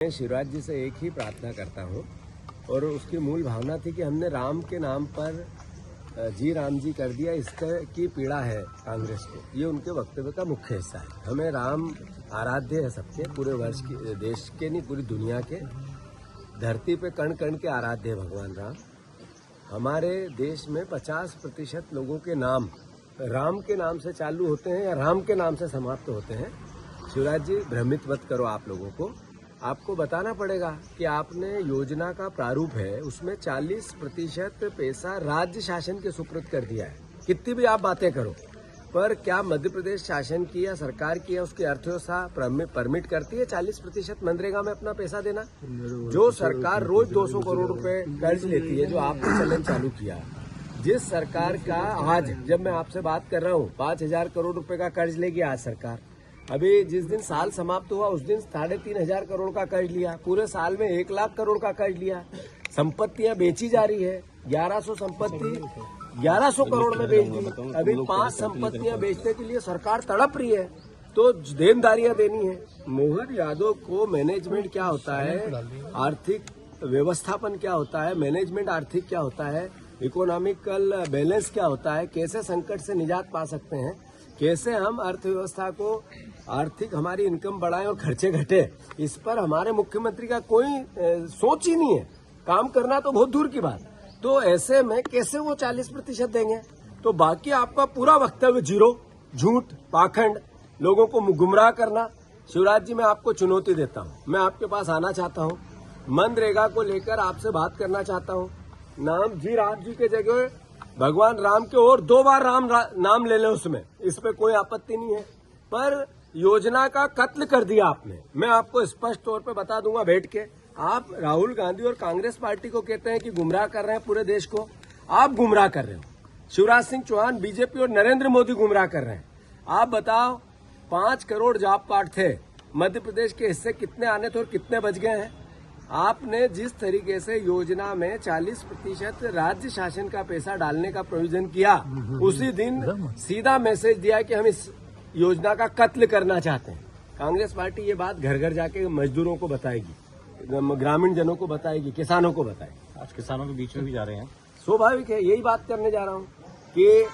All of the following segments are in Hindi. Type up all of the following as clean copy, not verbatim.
मैं शिवराज जी से एक ही प्रार्थना करता हूँ और उसकी मूल भावना थी कि हमने राम के नाम पर जी राम जी कर दिया, इसकी पीड़ा है कांग्रेस को। ये उनके वक्तव्य का मुख्य हिस्सा है। हमें राम आराध्य है सबके, पूरे वर्ष के, देश के नहीं पूरी दुनिया के, धरती पे कण कण के आराध्य है भगवान राम। हमारे देश में 50% लोगों के नाम राम के नाम से चालू होते हैं या राम के नाम से समाप्त होते हैं। शिवराज जी, भ्रमित मत करो आप लोगों को। आपको बताना पड़ेगा कि आपने योजना का प्रारूप है, उसमें 40% पैसा राज्य शासन के सुपुर्द कर दिया है। कितनी भी आप बातें करो, पर क्या मध्य प्रदेश शासन की या सरकार की या उसकी अर्थव्यवस्था परमिट करती है 40% मनरेगा में अपना पैसा देना? जो सरकार रोज 200 करोड़ रुपए कर्ज लेती है, जो आपने चलन चालू किया, जिस सरकार का आज जब मैं आपसे बात कर रहा हूँ 5,000 करोड़ रुपए का कर्ज लेगी आज सरकार। अभी जिस दिन साल समाप्त हुआ उस दिन 3,500 करोड़ का कर्ज लिया, पूरे साल में 1 लाख करोड़ का कर्ज लिया। संपत्तियां बेची जा रही है, 1100 संपत्ति 1100 करोड़ में बेच दी। अभी 5 संपत्तियां बेचने के लिए सरकार तड़प रही है, तो देनदारियां देनी है। मोहन यादव को मैनेजमेंट क्या होता है, आर्थिक व्यवस्थापन क्या होता है, मैनेजमेंट आर्थिक क्या होता है, इकोनॉमिकल बैलेंस क्या होता है, कैसे संकट से निजात पा सकते हैं, कैसे हम अर्थव्यवस्था को आर्थिक हमारी इनकम बढ़ाएं और खर्चे घटे, इस पर हमारे मुख्यमंत्री का कोई सोच ही नहीं है। काम करना तो बहुत दूर की बात। तो ऐसे में कैसे वो 40% देंगे? तो बाकी आपका पूरा वक्तव्य जीरो, झूठ, पाखंड, लोगों को गुमराह करना। शिवराज जी, मैं आपको चुनौती देता हूँ, मैं आपके पास आना चाहता हूँ, मनरेगा को लेकर आपसे बात करना चाहता हूँ। नाम जी राम जी के जगह भगवान राम के और 2 बार नाम ले लें उसमें, इस पे कोई आपत्ति नहीं है, पर योजना का कत्ल कर दिया आपने। मैं आपको स्पष्ट तौर पे बता दूंगा बैठ के। आप राहुल गांधी और कांग्रेस पार्टी को कहते हैं कि गुमराह कर रहे हैं पूरे देश को, आप गुमराह कर रहे हो। शिवराज सिंह चौहान, बीजेपी और नरेंद्र मोदी गुमराह कर रहे हैं। आप बताओ, 5 करोड़ जॉब कार्ड थे, मध्य प्रदेश के हिस्से कितने आने थे और कितने बच गए हैं? आपने जिस तरीके से योजना में 40% राज्य शासन का पैसा डालने का प्रोविजन किया, उसी दिन सीधा मैसेज दिया कि हम इस योजना का कत्ल करना चाहते हैं। कांग्रेस पार्टी ये बात घर घर जाके मजदूरों को बताएगी, ग्रामीण जनों को बताएगी, किसानों को बताएगी। आज किसानों के बीच में भी जा रहे हैं। स्वाभाविक है, यही बात करने जा रहा हूँ कि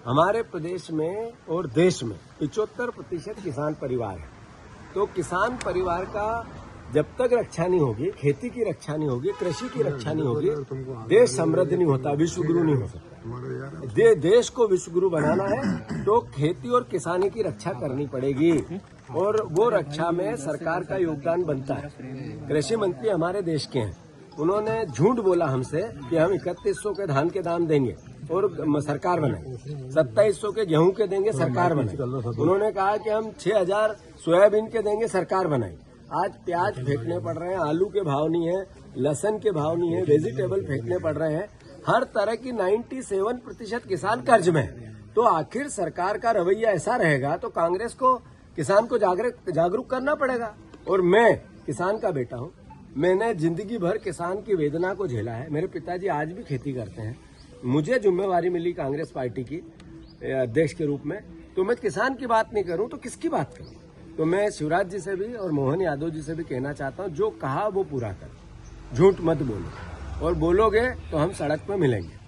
हमारे प्रदेश में और देश में 75% किसान परिवार है। तो किसान परिवार का जब तक रक्षा नहीं होगी, खेती की रक्षा नहीं होगी, कृषि की रक्षा नहीं होगी, देश समृद्ध नहीं होता, विश्वगुरु नहीं हो सकता। देश को विश्वगुरु बनाना है तो खेती और किसानी की रक्षा करनी पड़ेगी, और वो रक्षा में सरकार का योगदान बनता है। कृषि मंत्री हमारे देश के हैं, उन्होंने झूठ बोला हमसे कि हम 3100 के धान के दाम देंगे और सरकार बनाए, 2700 के गेहूं के देंगे, सरकार बनाए। उन्होंने कहा कि हम 6,000 सोयाबीन के देंगे, सरकार बनाई। आज प्याज फेंकने पड़ रहे हैं, आलू के भाव नहीं है, लहसुन के भाव नहीं है, वेजिटेबल फेंकने पड़ रहे हैं। हर तरह की 97% किसान कर्ज में है। तो आखिर सरकार का रवैया ऐसा रहेगा तो कांग्रेस को किसान को जागरूक करना पड़ेगा। और मैं किसान का बेटा हूँ, मैंने जिंदगी भर किसान की वेदना को झेला है। मेरे पिताजी आज भी खेती करते हैं। मुझे जिम्मेवारी मिली कांग्रेस पार्टी की अध्यक्ष के रूप में, तो मैं किसान की बात नहीं करूं तो किसकी बात करूं? तो मैं शिवराज जी से भी और मोहन यादव जी से भी कहना चाहता हूं, जो कहा वो पूरा करो, झूठ मत बोलो, और बोलोगे तो हम सड़क पर मिलेंगे।